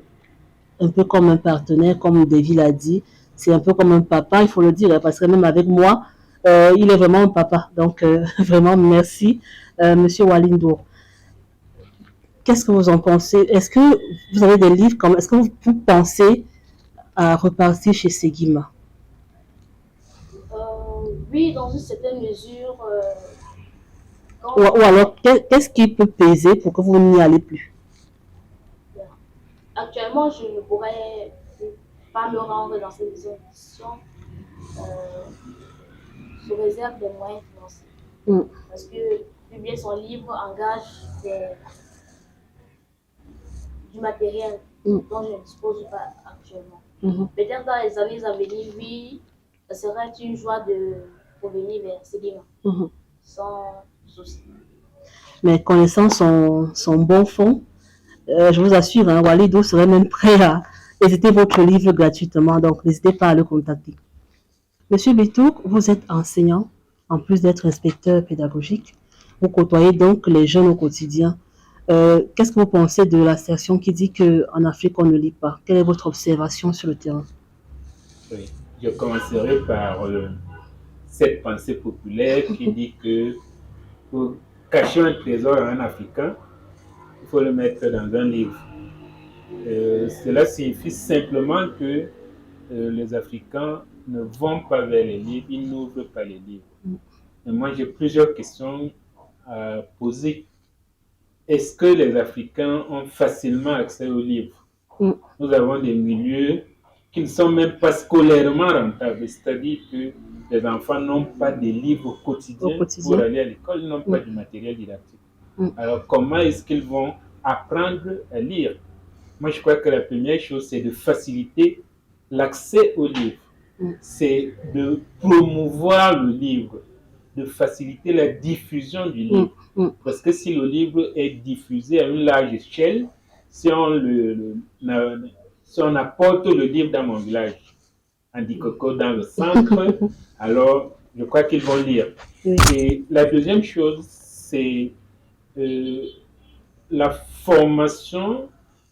un peu comme un partenaire, comme David l'a dit. C'est un peu comme un papa, il faut le dire, parce que même avec moi, il est vraiment un papa. Donc, vraiment, merci, Monsieur Walindour. Qu'est-ce que vous en pensez? Est-ce que vous avez des livres comme... Est-ce que vous pensez à repartir chez Seguima? Oui, dans une certaine mesure. Ou alors, qu'est-ce qui peut peser pour que vous n'y allez plus? Actuellement, je ne pourrais pas me rendre dans cette édition sous réserve des moyens financiers. Parce que publier son livre engage du matériel dont je ne dispose pas actuellement. Peut-être dans les années à venir, oui, ce serait une joie de revenir vers Seguima, sans souci. Mais connaissant son bon fond, je vous assure, hein, Walidou serait même prêt à éditer votre livre gratuitement, donc n'hésitez pas à le contacter. Monsieur Bitouk, vous êtes enseignant, en plus d'être inspecteur pédagogique. Vous côtoyez donc les jeunes au quotidien. Qu'est-ce que vous pensez de l'assertion qui dit qu'en Afrique, on ne lit pas? Quelle est votre observation sur le terrain? Oui, je commencerai par cette pensée populaire qui dit que pour cacher un trésor à un Africain, il faut le mettre dans un livre. Cela signifie simplement que les Africains ne vont pas vers les livres, ils n'ouvrent pas les livres. Et moi, j'ai plusieurs questions à poser. Est-ce que les Africains ont facilement accès aux livres? Nous avons des milieux qui ne sont même pas scolairement rentables, c'est-à-dire que les enfants n'ont pas de livres quotidiens pour aller à l'école, ils n'ont pas de matériel didactique. Alors, comment est-ce qu'ils vont apprendre à lire? Moi, je crois que la première chose, c'est de faciliter l'accès au livre. C'est de promouvoir le livre, de faciliter la diffusion du livre. Parce que si le livre est diffusé à une large échelle, si on apporte le livre dans mon village, Andikoko dans le centre, alors je crois qu'ils vont lire. Et la deuxième chose, c'est la formation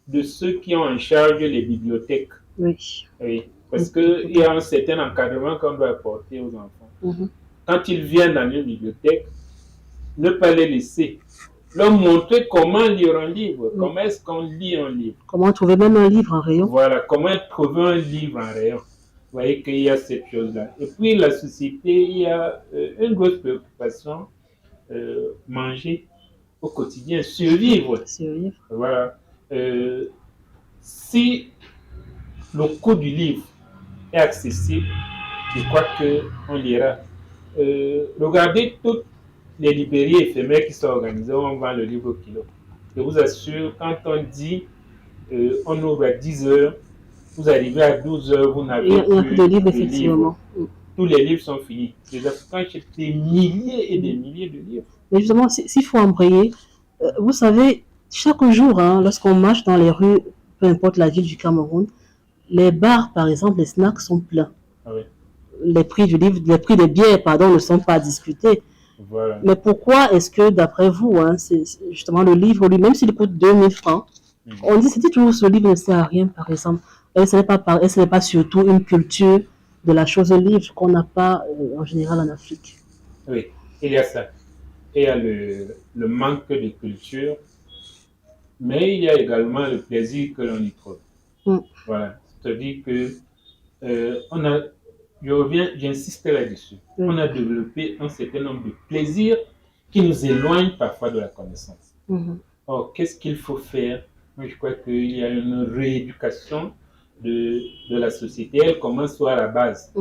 de ceux qui ont en charge les bibliothèques. Oui, parce qu'il y a un certain encadrement qu'on doit apporter aux enfants. Quand ils viennent dans une bibliothèque, ne pas les laisser. Leur montrer comment lire un livre, comment est-ce qu'on lit un livre. Comment trouver même un livre en rayon. Voilà, comment trouver un livre en rayon. Vous voyez qu'il y a cette chose-là. Et puis la société, il y a une grosse préoccupation, manger. au quotidien, survivre. Survivre. Voilà. Si le coût du livre est accessible, je crois qu'on lira. Regardez toutes les librairies éphémères qui sont organisées, on vend le livre au kilo. Je vous assure, quand on dit on ouvre à 10 heures, vous arrivez à 12 heures, vous n'avez plus de livres, effectivement. Tous les livres sont finis. Les Africains achètent des milliers et des milliers de livres. Mais justement, s'il faut embrayer, vous savez, chaque jour, lorsqu'on marche dans les rues, peu importe la ville du Cameroun, les bars, par exemple, les snacks sont pleins. Ah oui. Les prix du livre, les prix des bières, pardon, ne sont pas discutés. Voilà. Mais pourquoi est-ce que, d'après vous, c'est justement le livre, lui, même s'il coûte 2000 francs, on dit toujours ce livre ne sert à rien, par exemple. Et ce n'est pas surtout une culture de la chose livre qu'on n'a pas en général en Afrique. Oui, il y a ça. Il y a le manque de culture, mais il y a également le plaisir que l'on y trouve. Voilà, c'est-à-dire que j'insiste là-dessus, on a développé un certain nombre de plaisirs qui nous éloignent parfois de la connaissance. Or, qu'est-ce qu'il faut faire? Moi, je crois qu'il y a une rééducation de la société. Elle commence soit à la base.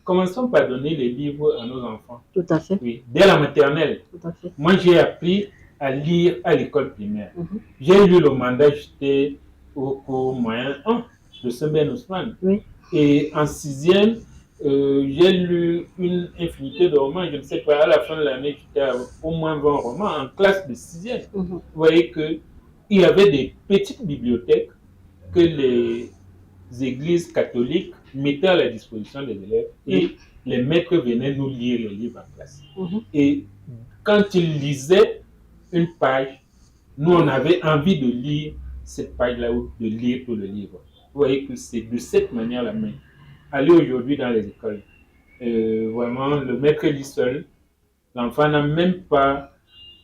Commençons par donner les livres à nos enfants. Tout à fait. Oui, dès la maternelle. Tout à fait. Moi, j'ai appris à lire à l'école primaire. J'ai lu le mandat, j'étais au cours moyen 1 de Saint-Ben Ousmane. Oui. Et en 6e, j'ai lu une infinité de romans. Je ne sais pas, à la fin de l'année, j'étais à au moins 20 romans en classe de 6e. Vous voyez qu'il y avait des petites bibliothèques que les églises catholiques mettaient à la disposition des élèves et les maîtres venaient nous lire les livres en classe. Et quand ils lisaient une page, nous on avait envie de lire cette page-là ou de lire tout le livre. Vous voyez que c'est de cette manière-là même. Allez aujourd'hui dans les écoles, vraiment le maître lit seul, l'enfant n'a même pas,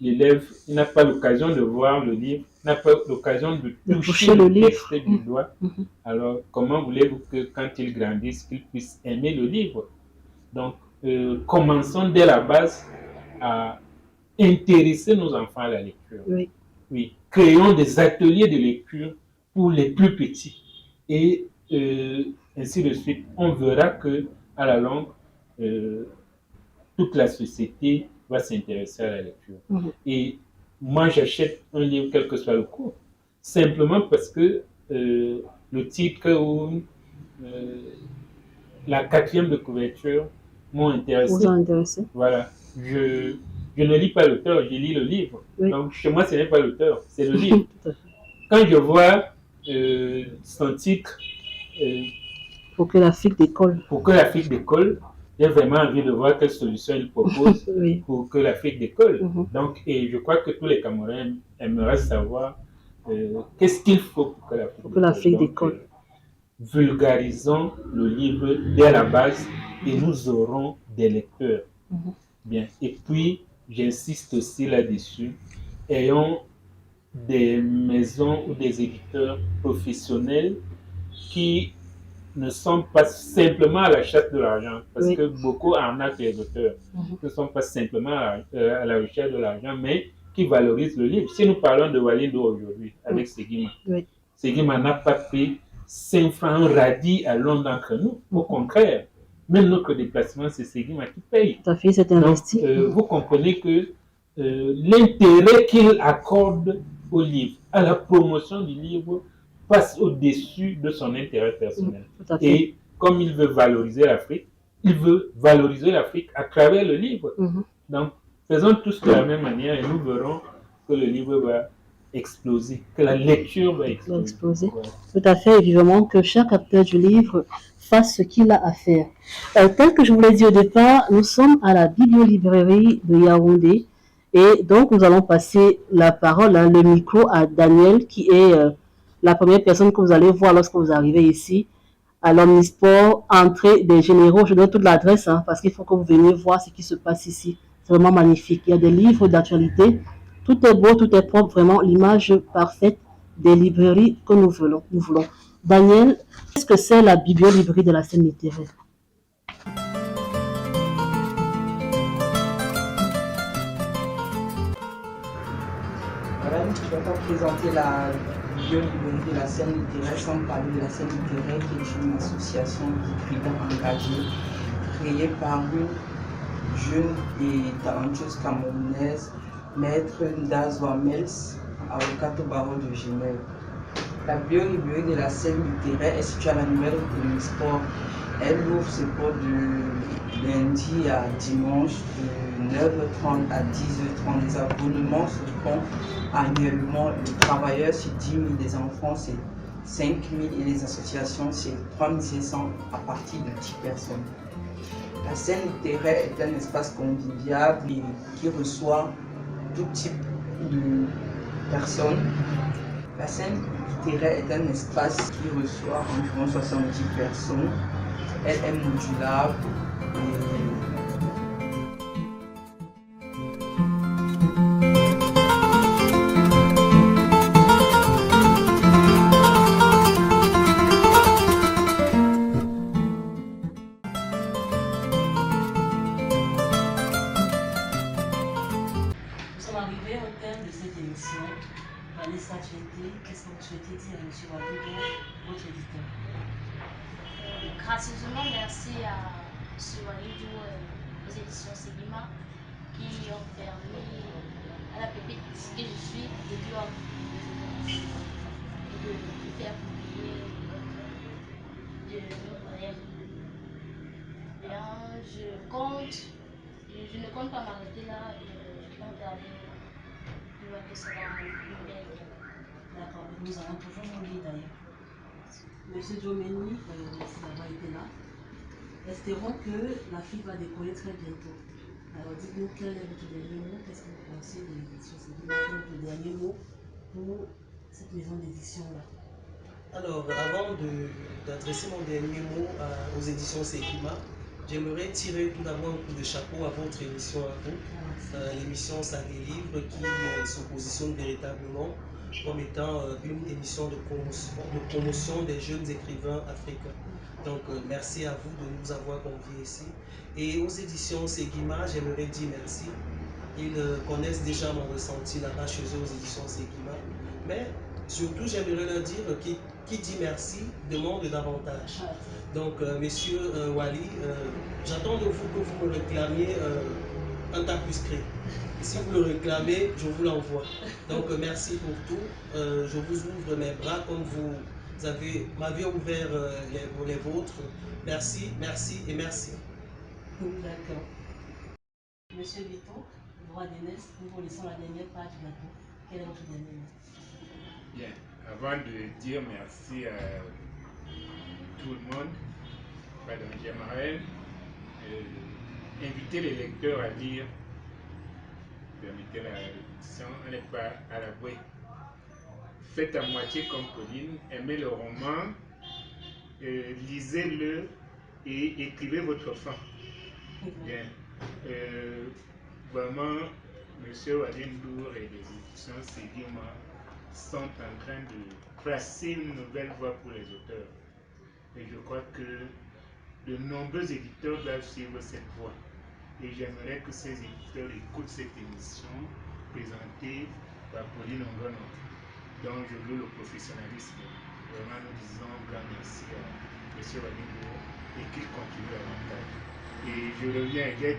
l'élève, il n'a pas l'occasion de voir le livre, n'a pas l'occasion de toucher le texte du doigt. Alors, comment voulez-vous que quand il grandisse, qu'il puisse aimer le livre? Donc, commençons dès la base à intéresser nos enfants à la lecture. Oui. Oui. Créons des ateliers de lecture pour les plus petits. Et ainsi de suite. On verra que à la longue, toute la société va s'intéresser à la lecture. Et moi, j'achète un livre, quel que soit le cours, simplement parce que le titre ou la 4e de couverture m'ont intéressé. Vous ont intéressé. Voilà. Je ne lis pas l'auteur, je lis le livre. Oui. Donc, chez moi, ce n'est pas l'auteur, c'est le livre. Quand je vois son titre, pour que l'Afrique décolle. Pour que l'Afrique décolle, j'ai vraiment envie de voir quelle solution il propose pour que l'Afrique décolle. Donc, et je crois que tous les Camerounais aimeraient savoir qu'est-ce qu'il faut pour que l'Afrique décolle. Vulgarisons le livre dès la base et nous aurons des lecteurs. Bien. Et puis, j'insiste aussi là-dessus, ayons des maisons ou des éditeurs professionnels qui ne sont pas simplement à la chasse de l'argent, parce que beaucoup arnaquent les auteurs, ne sont pas simplement à la recherche de l'argent, mais qui valorisent le livre. Si nous parlons de Walindo aujourd'hui, avec Seguima, Seguima n'a pas pris 5 francs radis à l'un d'entre nous. Au contraire, même notre déplacement, c'est Seguima qui paye. Tout à fait, c'est investi. Donc, vous comprenez que l'intérêt qu'il accorde au livre, à la promotion du livre, passe au-dessus de son intérêt personnel. Et comme il veut valoriser l'Afrique, il veut valoriser l'Afrique à travers le livre. Donc, faisons tous de la même manière et nous verrons que le livre va exploser, que la lecture va exploser. Tout à fait, et vivement que chaque acteur du livre fasse ce qu'il a à faire. Tel que je vous l'ai dit au départ, nous sommes à la bibliolibrairie de Yaoundé et donc nous allons passer la parole, le micro à Daniel qui est la première personne que vous allez voir lorsque vous arrivez ici à l'Omnisport, entrée des généraux. Je donne toute l'adresse parce qu'il faut que vous veniez voir ce qui se passe ici. C'est vraiment magnifique. Il y a des livres d'actualité. Tout est beau, tout est propre. Vraiment, l'image parfaite des librairies que nous voulons. Daniel, qu'est-ce que c'est la bibliolibrairie de la scène littéraire? je ne vais pas présenter la bibliolibrairie de la scène littéraire sans parler de la scène littéraire qui est une association d'écrivains engagés créée par une jeune et talentueuse camerounaise, Maître Ndazwa Mels, avocate au barreau de Genève. La bibliolibrairie de la scène littéraire est située à la nouvelle route de sport. Elle ouvre ses portes de lundi à dimanche de 9h30 à 10h30. Les abonnements se font annuellement. Les travailleurs, c'est 10 000, les enfants, c'est 5 000 et les associations, c'est 3 500 à partir de 10 personnes. La scène littéraire est un espace convivial et qui reçoit tout type de personnes. La scène littéraire est un espace qui reçoit environ 70 personnes. Elle est modulable Nous sommes arrivés au terme de cette émission. Vanessa, qu'est-ce que vous souhaitez dire à M. Waludo, votre éditeur? Gracieusement, merci à M. Walidou aux éditions Segima qui ont permis à la pépite que je suis de lui et de faire publier de nos rêves. Bien, je ne compte pas m'arrêter là et je compte aller plus loin que cela une belle équipe. D'accord, nous allons toujours vous lire d'ailleurs. Monsieur Jomeni, merci d'avoir été là. Espérons que l'Afrique va décoller très bientôt. Alors dites-nous quel est votre dernier mot, qu'est-ce que vous pensez de l'édition Segima, quel est votre dernier mot pour cette maison d'édition-là? Alors, avant d'adresser mon dernier mot aux éditions Segima, j'aimerais tirer tout d'abord un coup de chapeau à votre émission à vous. L'émission Ça délivre qui se positionne véritablement comme étant une émission de promotion des jeunes écrivains africains. Donc, merci à vous de nous avoir conviés ici. Et aux éditions Segima, j'aimerais dire merci. Ils connaissent déjà mon ressenti là-bas chez eux aux éditions Segima. Mais surtout, j'aimerais leur dire qui dit merci demande davantage. Donc, monsieur Wali, j'attends de vous que vous me réclamiez un tapuscrit. Si vous le réclamez, je vous l'envoie. Donc, merci pour tout. Je vous ouvre mes bras comme vous m'avez ouvert les vôtres. Merci, merci et merci. D'accord. Monsieur Vito, roi d'Enès, nous vous laissons la dernière page bientôt. Quel est votre dernier mot? Bien, avant de dire merci à tout le monde, pardon, j'aimerais inviter les lecteurs à lire, permettez la répétition, on n'est pas à l'abri. Faites à moitié comme Pauline, aimez le roman, lisez-le et écrivez votre fin. Bien. Vraiment, M. Walindour et les éditions Segima sont en train de tracer une nouvelle voie pour les auteurs. Et je crois que de nombreux éditeurs doivent suivre cette voie. Et j'aimerais que ces éditeurs écoutent cette émission présentée par Pauline Ongono, dont je loue le professionnalisme. Vraiment, nous disons un grand merci à M. Walindour et qu'il continue davantage. Et je reviens, j'ai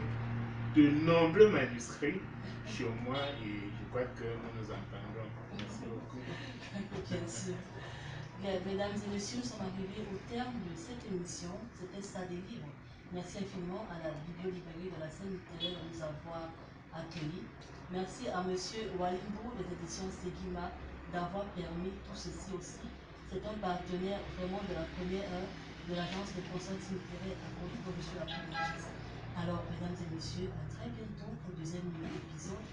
de nombreux manuscrits sur moi et je crois que nous nous entendrons. Merci beaucoup. Bien sûr. Bien, mesdames et messieurs, nous sommes arrivés au terme de cette émission. C'était Ça délivre. Merci infiniment à la bibliolibrairie de la scène littéraire de nous avoir accueillis. Merci à M. Walimbo des éditions Segima d'avoir permis tout ceci aussi. C'est un partenaire vraiment de la première heure de l'agence de consulting littéraire à Conduit dont je suis la productrice. Alors, mesdames et messieurs, à très bientôt pour le deuxième épisode.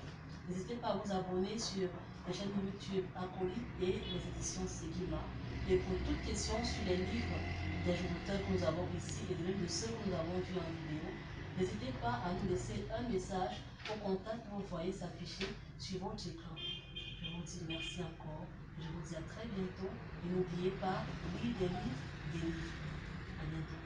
N'hésitez pas à vous abonner sur les chaînes YouTube Acolyte et les éditions Segima. Et pour toute question sur les livres des jeunes auteurs que nous avons ici et même de ceux que nous avons vus en vidéo, n'hésitez pas à nous laisser un message au contact que vous voyez s'afficher sur votre écran. Je vous dis merci encore. Je vous dis à très bientôt. Et n'oubliez pas, lire des livres, des livres. À bientôt.